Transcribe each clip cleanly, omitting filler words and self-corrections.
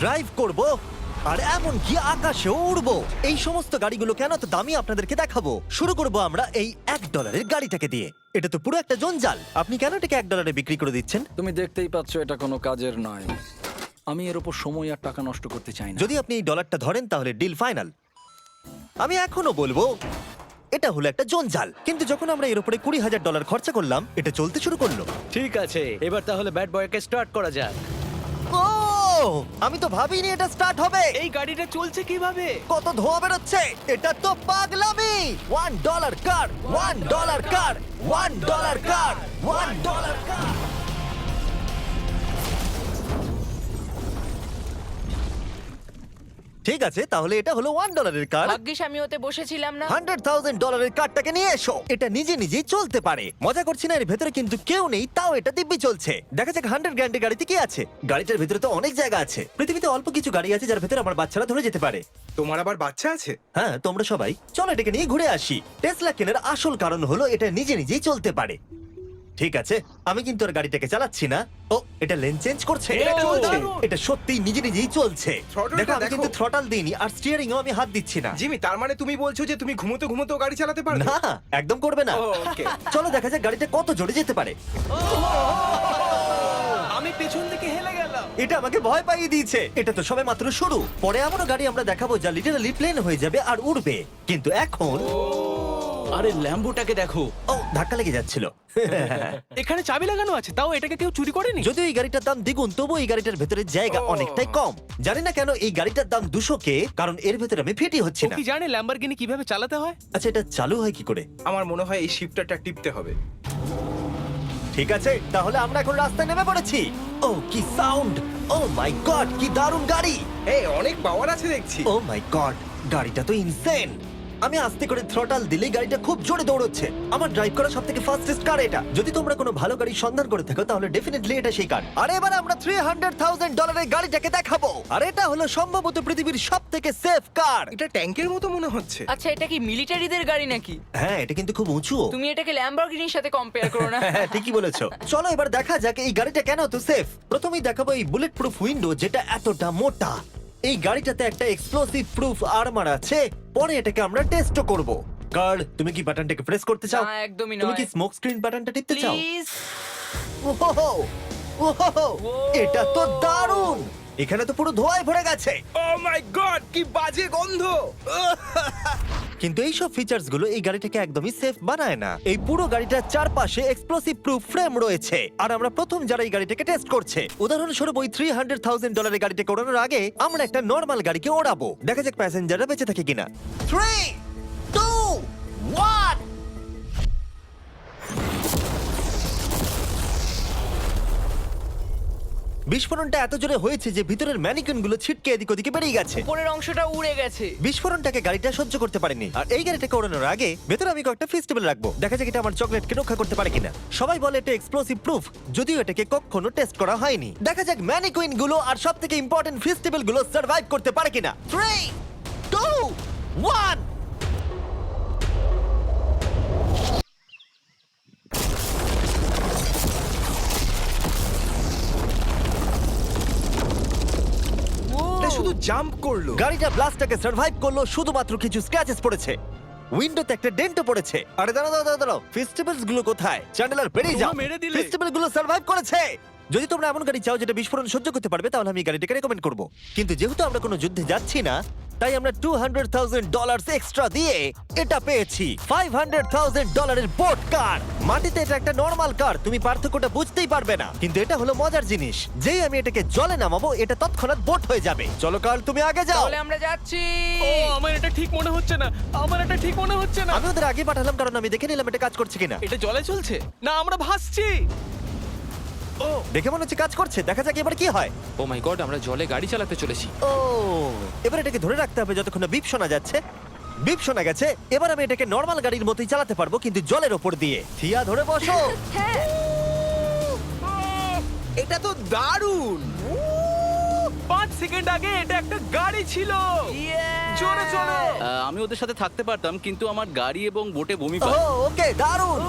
Drive করব আর এমনকি আকাশেও উড়বো। এই সমস্ত গাড়িগুলো কেন তো দামি আপনাদেরকে দেখাবো। শুরু করব আমরা এই $1 গাড়িটাকে দিয়ে। এটা তো পুরো একটা জঞ্জাল। আপনি কেন এটাকে $1 বিক্রি করে দিচ্ছেন? তুমি দেখতেই পাচ্ছ এটা কোনো কাজের নয়। আমি এর উপর সময় আর টাকা নষ্ট করতে চাই না। যদি আপনি এই ডলারটা ধরেন তাহলে ডিল ফাইনাল। আমি এখনো বলবো এটা হলো একটা জঞ্জাল, কিন্তু যখন আমরা এর উপরে $20,000 খরচা করলাম এটা চলতে শুরু করলো। ঠিক আছে, এবার তাহলে ব্যাড বয়কে স্টার্ট করা যাক। ও আমি তো ভাবিনি এটা স্টার্ট হবে। এই গাড়িটা চলছে কিভাবে? কত ধোঁয়া বেরোচ্ছে, এটা তো পাগলামি। $1 কার, $1 কার, $1 কার, $1 কার। ঠিক আছে, তাহলে এটা হলো $1 কার। ভাগ্যিস আমি ওতে বসেছিলাম না। $100,000 কারটাকে নিয়ে এসো। এটা নিজে নিজেই চলতে পারে। মজা করছি না, এর ভেতরে কিন্তু কেউ নেই, তাও এটা দিব্যি চলছে। দেখা যাক 100 গ্র্যান্ডের গাড়িতে কি আছে। গাড়িটার ভেতরে তো অনেক জায়গা আছে। পৃথিবীতে অল্প কিছু গাড়ি আছে যার ভেতরে আমার বাচ্চারা ধরে যেতে পারে। তোমার আবার বাচ্চা আছে? হ্যাঁ, তোমরা সবাই চলো এটাকে নিয়ে ঘুরে আসি। টেসলা কেনার আসল কারণ হলো এটা নিজে নিজেই চলতে পারে। ঠিক আছে, আমি কিন্তু আর গাড়িটাকে চালাচ্ছি না। ও, এটা লেন চেঞ্জ করছে। এটা চলছে। এটা সত্যিই নিজে নিজেই চলছে। Throttle-টা দেখো, আমি দেখো। কিন্তু থ্রটাল দিইনি আর স্টিয়ারিংও আমি হাত দিচ্ছি না। জিমি, তার মানে তুমি বলছো যে তুমি ঘুমোতে ঘুমোতেও গাড়ি চালাতে পারবে? না, একদম করবে না। ও, okay. চলো দেখা যাক গাড়িটা কত জোরে যেতে পারে। আমি পেছন থেকে হেলে গেলাম। এটা আমাকে ভয় পাইয়ে দিয়েছে। এটা তো সবে মাত্র শুরু। পরে এমনও গাড়ি আমরা দেখাবো যা লিটারালি প্লেন হয়ে যাবে আর উড়বে। কিন্তু এখন আরে ল্যাম্বোটাকে দেখো, ও, ধাক্কা লেগে যাচ্ছিল। এখানে চাবি লাগানো আছে, তাও এটাকে কেউ চুরি করেনি। যদিও এই গাড়িটার দাম দ্বিগুণ, তবু এই গাড়িটার ভেতরে জায়গা অনেকটাই কম। জানি না কেন এই গাড়িটার দাম 200K, কারণ এর ভেতরে আমি ফিটই হচ্ছে ও না। কি জানে ল্যাম্বরগিনি কিভাবে চালাতে হয়? আচ্ছা, এটা চালু হয় কি করে? আমার মনে হয় এই শিফটারটা টিপতে হবে। ঠিক আছে, তাহলে আমরা এখন রাস্তায় নেমে পড়েছি। ও কি সাউন্ড! ও মাই গড, কি দারুণ গাড়ি! এই অনেক পাওয়ার আছে দেখছি। ও মাই গড, গাড়িটা তো ইনসেন। আমি আস্তে করে থ্রটাল দিলেই গাড়িটা খুব জোরে দৌড়চ্ছে। আমার ড্রাইভ করা সবথেকে ফাস্টেস্ট কার এটা। যদি তোমরা কোনো ভালো গাড়ির সন্ধান করে থাকো তাহলে ডেফিনেটলি এটা সেই কার। আর এবার আমরা $300,000 এর গাড়িটাকে দেখাবো। আর এটা হলো সম্ভবত পৃথিবীর সবথেকে সেফ কার। এটা ট্যাঙ্কের মতো মনে হচ্ছে। আচ্ছা, এটা কি মিলিটারিদের গাড়ি নাকি? হ্যাঁ, এটা কিন্তু খুব উঁচু। তুমি এটাকে ল্যাম্বরগিনির সাথে কম্পেয়ার করো না। হ্যাঁ, ঠিকই বলেছো। চলো এবার দেখা যাক এই গাড়িটা কেন এত সেফ। প্রথমেই দেখাবো এই বুলেট প্রুফ উইন্ডো, যেটা এতটা মোটা। এই গাড়িটাতে একটা এক্সপ্লোসিভ প্রুফ আর্মার আছে। পরে এটাকে আমরা টেস্টও করব। কার্ল, তুমি কি বাটনটাকে প্রেস করতে চাও? না, একদমই তুমি নয়। কি স্মোক স্ক্রিন বাটনটা টিপতে চাও? প্লিজ। ওহো, ওহো, এটা তো দারুণ। এখানে তো পুরো ধোঁয়ায় ভরে গেছে। ও মাই গড, কি বাজে গন্ধ! কিন্তু এই সব ফিচার্স গুলো এই গাড়িটাকে একদমই সেফ বানায় না। এই পুরো গাড়িটার চারপাশে এক্সপ্লোসিভ প্রুফ ফ্রেম রয়েছে। আর আমরা প্রথম যারা এই গাড়িটাকে টেস্ট করছে, উদাহরণস্বরূপ ওই $300,000 এর গাড়িটাকে ওড়ানোর আগে আমরা একটা নর্মাল গাড়িকে ওড়াবো। দেখা যাক প্যাসেঞ্জাররা বেঁচে থাকে কিনা। 3, 2, 1। বিস্ফোরণটা এত জোরে হয়েছে যে ভিতরের ম্যানিকুইন গুলো ছিটকে এদিক ওদিকে বেরিয়ে গেছে। উপরের অংশটা উড়ে গেছে। বিস্ফোরণটাকে গাড়িটা সহ্য করতে পারেনি। আর এই গাড়িটাকে ওড়ানোর আগে ভেতরে আমি কয়েকটা ফেস্টিভ্যাল রাখবো, দেখা যাক এটা আমার চকলেটকে রক্ষা করতে পারে কিনা। সবাই বলে এটা এক্সপ্লোসিভ প্রুফ, যদিও এটাকে কখনো টেস্ট করা হয়নি। দেখা যাক ম্যানিকুইন গুলো আর সব থেকে ইম্পর্টেন্ট ফেস্টিভ্যাল গুলো সার্ভাইভ করতে পারে কিনা। 3, 2, 1। এটা শুধু জাম্প করলো। গাড়িটা ব্লাস্টটাকে সার্ভাইভ করলো, শুধুমাত্র কিছু স্ক্র্যাচেস পড়েছে। উইন্ডোতে একটা ডেন্টও পড়েছে। আরে দাঁড়াও দাঁড়াও দাঁড়াও, ফেস্টিভ্যালস গুলো কোথায়? চ্যান্ডেলার বেরিয়ে যাও। তোমরা মেরে দিলে। ফেস্টিভ্যাল গুলো সার্ভাইভ করেছে। যদি তোমরা এমন গাড়ি চাও যেটা বিস্ফোরণ সহ্য করতে পারবে, তাহলে আমি এই গাড়িটাকে রেকমেন্ড করব। কিন্তু যেহেতু আমরা কোনো যুদ্ধে যাচ্ছি না, তাই আমরা $200,000 এক্সট্রা দিয়ে এটা পেয়েছি। $500,000 এর বোট কার। মাটিতে এটা একটা নর্মাল কার, তুমি পার্থক্যটা বুঝতেই পারবে না। কিন্তু এটা হলো মজার জিনিস, যেই আমি এটাকে জলে নামাবো এটা তৎক্ষণাৎ বোট হয়ে যাবে। চলো কার, তুমি আগে যাও। তাহলে আমরা যাচ্ছি। ও আমার এটা ঠিক মনে হচ্ছে না, আমার এটা ঠিক মনে হচ্ছে না। আমি ওদের আগে পাঠালাম কারণ আমি দেখে নিলাম এটা কাজ করছে কিনা। এটা জলে চলছে না, আমরা ভাসছি। ও দেখে মনে হচ্ছে কাজ করছে, দেখা যাক এবার কি হয়। ও মাই গড, আমরা জলে গাড়ি চালাতে চলেছি। ও, এবার এটাকে ধরে রাখতে হবে যতক্ষণ না বিপ শোনা যাচ্ছে। বিপ শোনা গেছে, এবার আমি এটাকে নর্মাল গাড়ির মতোই চালাতে পারবো, কিন্তু জলের ওপর দিয়ে। থিয়া, ধরে বসো। হ্যাঁ। এটা তো দারুণ! 5 সেকেন্ড আগে এটা একটা গাড়ি ছিল। জোরে চলো। আমি ওদের সাথে থাকতে পারতাম, কিন্তু আমার গাড়ি এবং বোটে বমি ও, পায়। ওকে, দারুণ।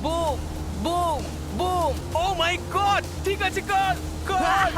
Boom boom boom. Oh my God, ঠিক আছে কর কর।